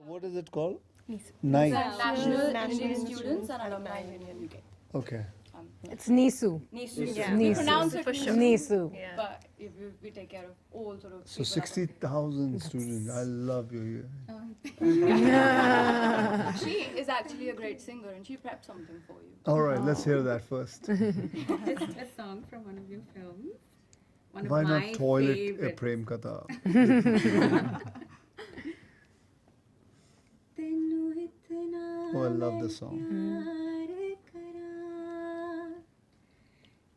What is it called? NISAU. National Indian Students and Alumni Union UK. Okay. It's NISAU. NISU. NISU. We pronounce it NISU. but we take care of all sort of. So 60,000 students. I love you. She is actually a great singer, and she prepped something for you. All right, let's hear that first. Just a song from one of your films. One Why of not my Toilet favorites. Prem Katha? Oh, I love this song.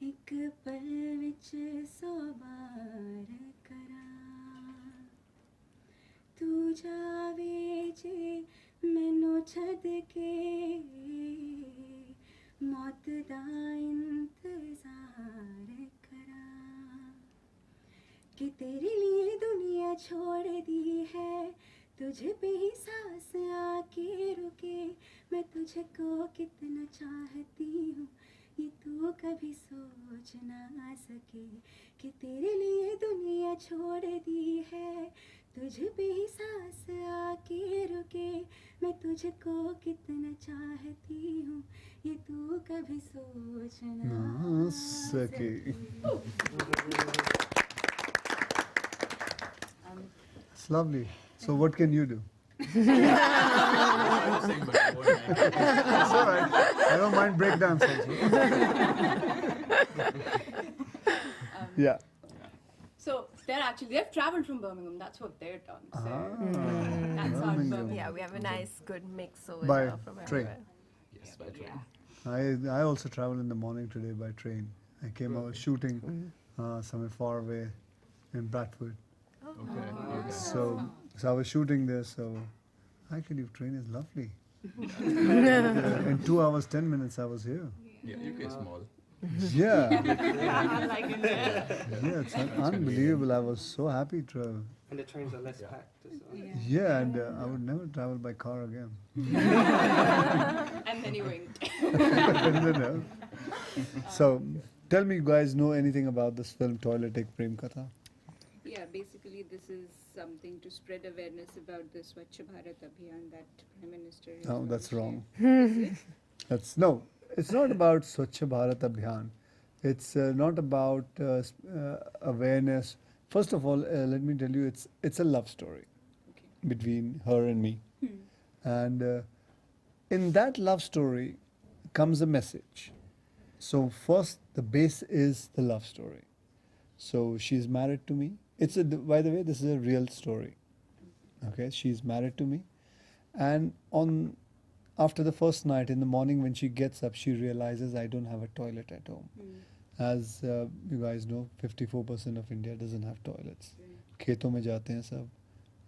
एक पल विच सौ बार करां तू जावे जे मैनू छड़ के मौत दा इंतजार करां कि तेरे लिए दुनिया छोड़ दी है तुझ पे ही सांस आके रुके मैं तुझको कितना चाहती हूँ ये तू कभी सोच ना सके कि तेरे लिए दुनिया छोड़ दी है तुझ पे ही सांस आके रुके मैं तुझको कितना चाहती हूँ ये तू कभी सोच ना सके. It's lovely. So what can you do? It's all right. I don't mind breakdance also. Yeah. So they've traveled from Birmingham. That's what they've done. So that's our Birmingham. Birmingham. Yeah, we have a nice, good mix over By there from train. everywhere. Yes, by train. I also traveled in the morning today by train. I was shooting somewhere far away in Bradford. Okay. So I was shooting there. So actually, train is lovely. In 2 hours 10 minutes, I was here. Yeah, UK is small. Yeah. Yeah, it's unbelievable. I was so happy to. And the trains are less packed as well. Yeah, and I would never travel by car again. And then he winked. No. So, tell me, you guys know anything about this film, Toilet Ek Prem Katha? Yeah, basically this is something to spread awareness about the Swachh Bharat Abhiyan that Prime Minister is No, that's wrong. launching. It's not about Swachh Bharat Abhiyan. It's not about awareness. First of all, let me tell you, it's a love story between her and me. And in that love story comes a message. So first, the base is the love story. So she's married to me. By the way, this is a real story. Okay, she's married to me. And after the first night, in the morning when she gets up, she realizes I don't have a toilet at home. As you guys know, 54% of India doesn't have toilets. Kheton mein jate hain sab.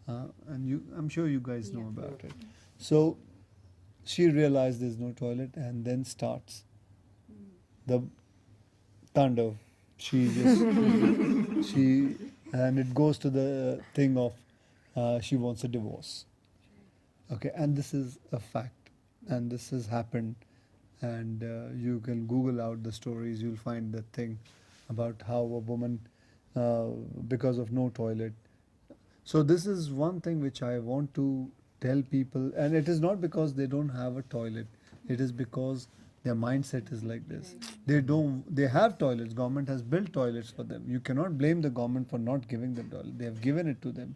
And I'm sure you guys know about it. So she realized there's no toilet, and then starts the Tandav. And it goes to the thing of she wants a divorce. Okay, and this is a fact, and this has happened, and you can Google out the stories. You'll find the thing about how a woman, because of no toilet. So this is one thing which I want to tell people, and it is not because they don't have a toilet. It is because their mindset is like this. They have toilets. Government has built toilets for them. You cannot blame the government for not giving them toilet. They have given it to them.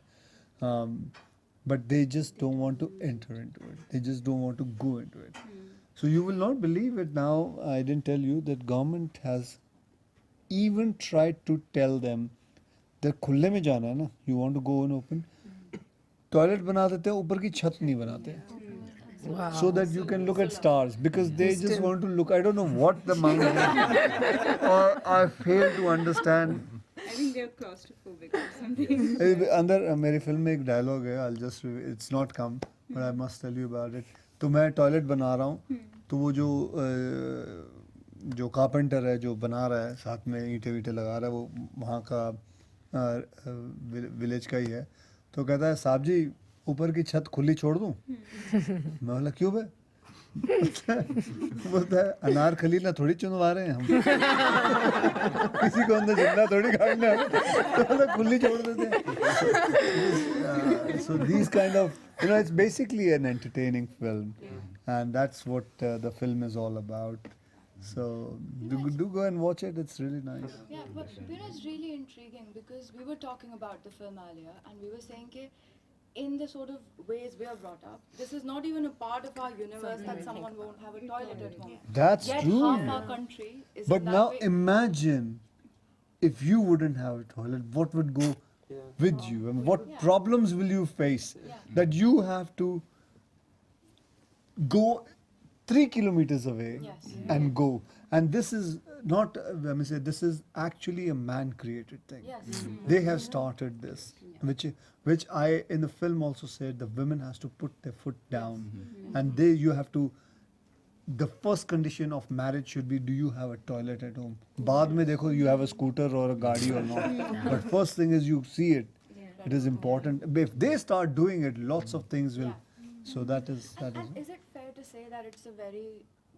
But they just don't want to enter into it. They just don't want to go into it. So you will not believe it now. I didn't tell you that government has even tried to tell them that खुले में जाना है ना. You want to go and open. Toilet बना देते हैं, ऊपर की छत नहीं बनाते. Wow. So that you can look at stars, because they just want to look. I don't know what the mind is, or I fail to understand. I think they're claustrophobic or something. अंदर मेरी film में एक dialogue है. It's not come, but I must tell you about it. तो मैं toilet बना रहा हूँ, तो वो जो कारपेंटर है, जो बना रहा है, साथ में ईंटें वींटें लगा रहा है, वो वहाँ का विलेज का ही है. तो कहता है, साहब जी ऊपर की छत खुली छोड़ दूँ? मैं बोला क्यों बे? बोलता है अनारकली ना थोड़ी चुनवा रहे हैं हम किसी को अंदर जिंदा थोड़ी काटना है तो खुली छोड़ देते हैं so these kind of it's basically an entertaining film and that's what the film is all about so do go and watch it, it's really nice. Yeah, but it's really intriguing because we were talking about the film earlier and we were saying that in the sort of ways we are brought up, this is not even a part of our universe that someone won't have a toilet at home. That's Yet true. half our country is But in that now way. imagine if you wouldn't have a toilet, what would go Yeah. with you and what Yeah. problems will you face that you have to go 3 kilometers away Yes. and go. And this is not, let me say, this is actually a man created thing. Yes. They have started this, which I in the film also said the women has to put their foot down and you have to, the first condition of marriage should be, do you have a toilet at home? बाद में देखो you have a scooter or a गाड़ी or not. But first thing is you see it. It is important. If they start doing it, lots of things will. So that is. And is it fair to say that it's a very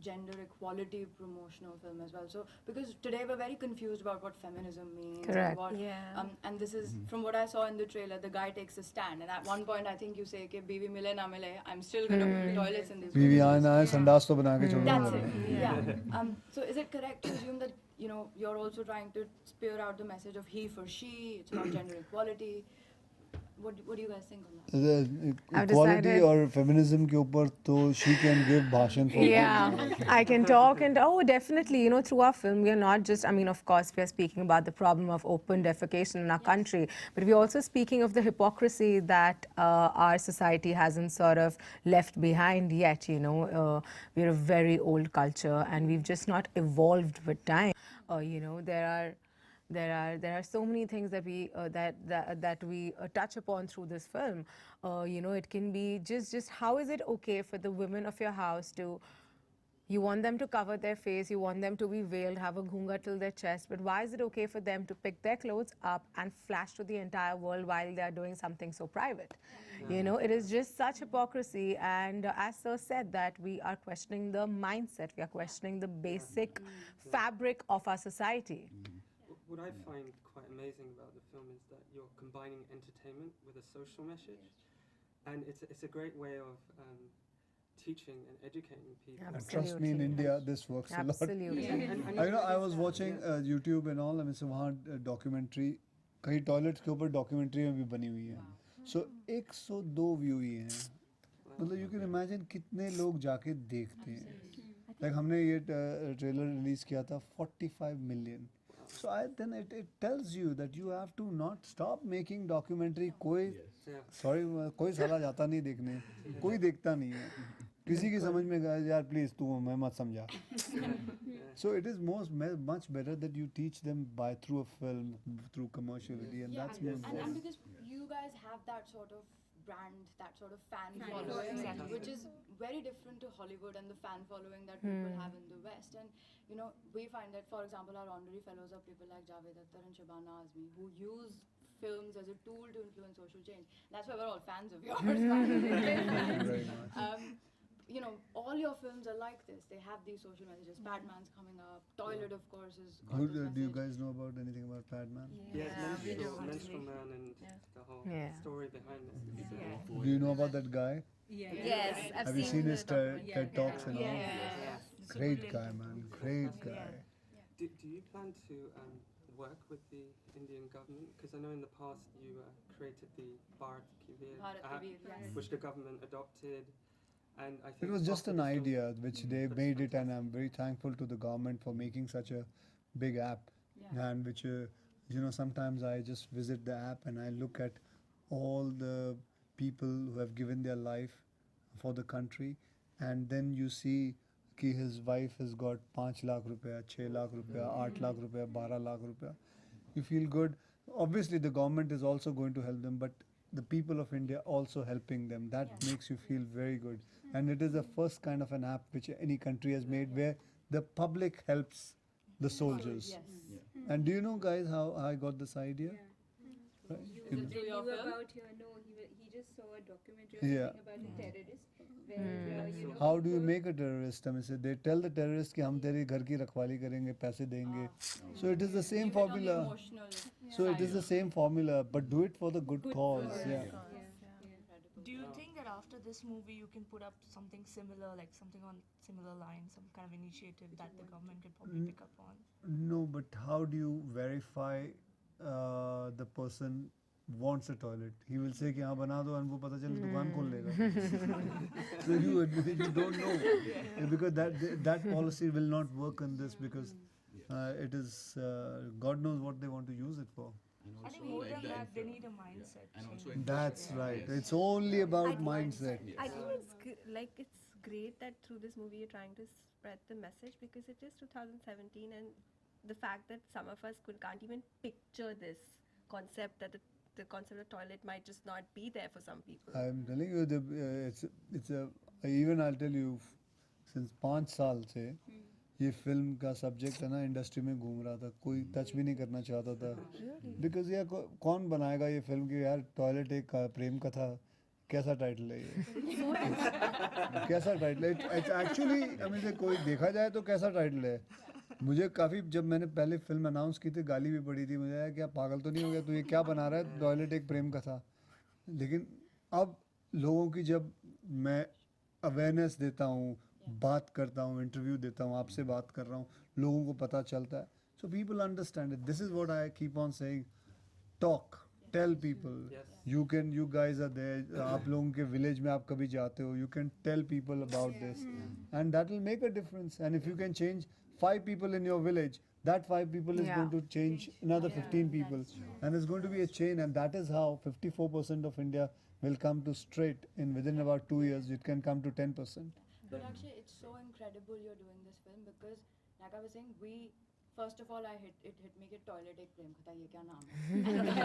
gender equality promotional film as well? So because today we're very confused about what feminism means. Correct. And, what, Yeah. And this is from what I saw in the trailer. The guy takes a stand, and at one point I think you say, "Okay, biwi mile na mile, I'm still going to put toilets in this." बीवी women's आए ना आए संडास तो बना के छोड़ That's दो. it. Yeah. So is it correct to assume that you're also trying to spear out the message of he for she? It's about gender equality. What do you guys think on that? I've Equality decided- और feminism के ऊपर तो she can give भाषण for Yeah, I can talk and definitely, through our film, we are not just, of course, we are speaking about the problem of open defecation in our country, but we're also speaking of the hypocrisy that our society hasn't sort of left behind yet, we're a very old culture and we've just not evolved with time. There are so many things that we that we touch upon through this film. It can be just how is it okay for the women of your house to, you want them to cover their face, you want them to be veiled, have a ghunga till their chest, but why is it okay for them to pick their clothes up and flash to the entire world while they are doing something so private? It is just such hypocrisy, and as Sir said, that we are questioning the mindset, we are questioning the basic fabric of our society. What I find quite amazing about the film is that you're combining entertainment with a social message, and it's a great way of teaching and educating people. And trust me, in India, this works a lot. Absolutely. I was watching YouTube and all. वहाँ documentary, कई toilets के ऊपर documentary में भी बनी हुई है. So 102 view ही हैं. मतलब you can imagine कितने लोग जाके देखते हैं. Like हमने ये trailer release किया था 45 million. So then it tells you that you have to not stop making documentary. कोई कोई साला जाता नहीं देखने, कोई देखता नहीं है. किसी की समझ में गया यार प्लीज तू मैं मत समझा. So it is much better that you teach them through a film, through commerciality, and that's more and important. because you guys have that sort of brand, that sort of fan following, which is very different to Hollywood and the fan following that people have in the West. And we find that, for example, our honorary fellows are people like Javed Akhtar and Shabana Azmi, who use films as a tool to influence social change. That's why we're all fans of yours. Very much. All your films are like this. They have these social messages. Padman's coming up. Toilet, of course, is. got this Do you message. guys know about anything about Padman? Yes, we do, menstrual man and the whole story behind it. Do you know about that guy? Yes, I've Have you seen his TED Talks and all? Yes. Great guy, man. Great guy. Do you plan to work with the Indian government? Because I know in the past you created the Bharat Ki Veer Bharat Ki app, Veer, yes. which the government adopted. And I think It was just after an this film- idea which they made it, and I'm very thankful to the government for making such a big app. And which, sometimes I just visit the app and I look at all the people who have given their life for the country, and then you see कि his wife has got 5 lakh रुपया, 6 lakh रुपया, 8 lakh रुपया, 12 lakh रुपया. You feel good. Obviously, the government is also going to help them, but the people of India also helping them. That makes you feel very good. And it is the first kind of an app which any country has made where the public helps the soldiers. And do you know, guys, how I got this idea? Right? Through your film? He just saw a documentary or Yeah. something about a terrorist where you know How do you people- make a terrorist? I mean, say they tell the terrorist कि हम तेरे घर की रखवाली करेंगे, पैसे देंगे. So it is the same Leave it on the formula. emotional So it is the same formula, but do it for the good cause. Yeah. incredible. Do you think that after this movie you can put up something similar, like something on similar lines, some kind of initiative that the government could probably pick up on? No, but how do you verify the person wants a toilet? He will say कि हाँ बना दो and वो पता चले दुकान खोल लेगा. So you don't know because that policy will not work on this because it is God knows what they want to use it for. And I think also more like than the that, they infra- need a mindset. And also change. infrastructure. That's right. Yes. It's only about mindset. Yes. I think it's great that through this movie you're trying to spread the message because it is 2017 and the fact that some of us can't even picture this concept that the concept of toilet might just not be there for some people. I'm telling you, it's a even I'll tell you, since 5 साल से ये film का subject है ना industry में घूम रहा था, कोई टच भी नहीं करना चाहता था बिकॉज यार कौन बनाएगा ये फिल्म की यार टॉयलेट एक प्रेम कथा, कैसा टाइटल है ये कैसा टाइटल है एक्चुअली आई मीन से कोई देखा जाए तो कैसा टाइटल है. मुझे काफ़ी जब मैंने पहले फिल्म अनाउंस की थी गाली भी पड़ी थी मुझे, यार क्या पागल तो नहीं हो गया तू, ये क्या बना रहा है टॉयलेट एक प्रेम कथा. लेकिन अब लोगों की जब मैं अवेयरनेस देता हूँ, बात करता हूँ, इंटरव्यू देता हूँ, आपसे बात कर रहा हूँ, लोगों को पता चलता है. So people understand it. This is what I keep on saying, talk, tell people. You guys are there, आप लोगों के विलेज में आप कभी जाते हो, you can tell people about this and that will make a difference. And if you can change 5 people in your village, that 5 people is Yeah. going to change another 15 people and it's going to be a chain, and that is how 54% of India will come to straight in within about 2 years. It can come to 10%. But actually, it's so incredible you're doing this film because, like I was saying, first of all, it hit me कि toilet एक प्रेम कथा, ये क्या नाम है?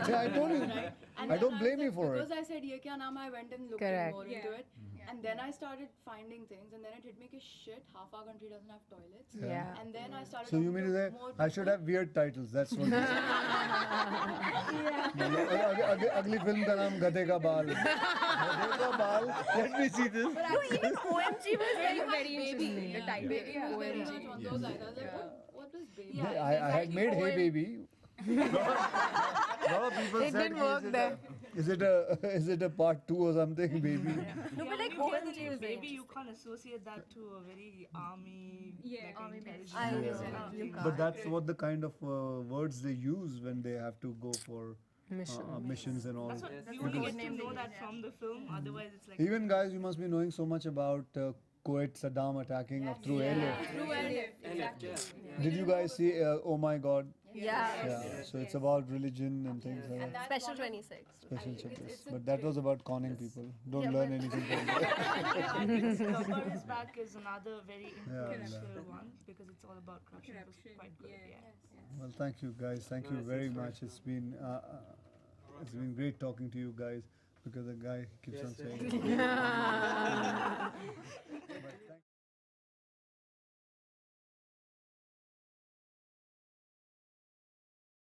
Yeah, I told you. Right? And I then don't blame was you like, for because it. I said ये क्या नाम है, I went and looked Correct. more into it, and then I started finding things, and then it hit me कि shit, half our country doesn't have toilets. Yeah. And then I started. So you talking mean to to say more I should people. have weird titles? That's what. अगली film का नाम गधे का बाल. गधे का बाल. Let me see this. No, even OMG was very Baby, interesting. The title. Baby was very much on those lines. I was like, what was baby? I had made Hey Baby. lot of people It said, didn't work there. Is it a part 2 or something, baby? No, but like when you hear the OMG name was very baby, you can't associate that to a very army, like army intelligence. I or understand. something. You But that's what the kind of words they use when they have to go for missions and all. That's what Yes. you only Because- get to know that from the film. Otherwise, it's like Even guys, you must be knowing so much about Kuwait Saddam attacking of through airlift. Through LF, exactly. Yeah. Did you guys see Oh My God? Yeah. Yeah, so it's about religion and things like And that. that's Special one of- 26. Special it's chapters. a But that was about conning people. Don't learn anything from that. yeah, I think Gabbar is Back is another very Yeah. influential one because it's all about corruption. It was quite good. Yeah. Well, thank you guys. Thank you it's very much. It's been great talking to you guys because the guy keeps on Yes, saying.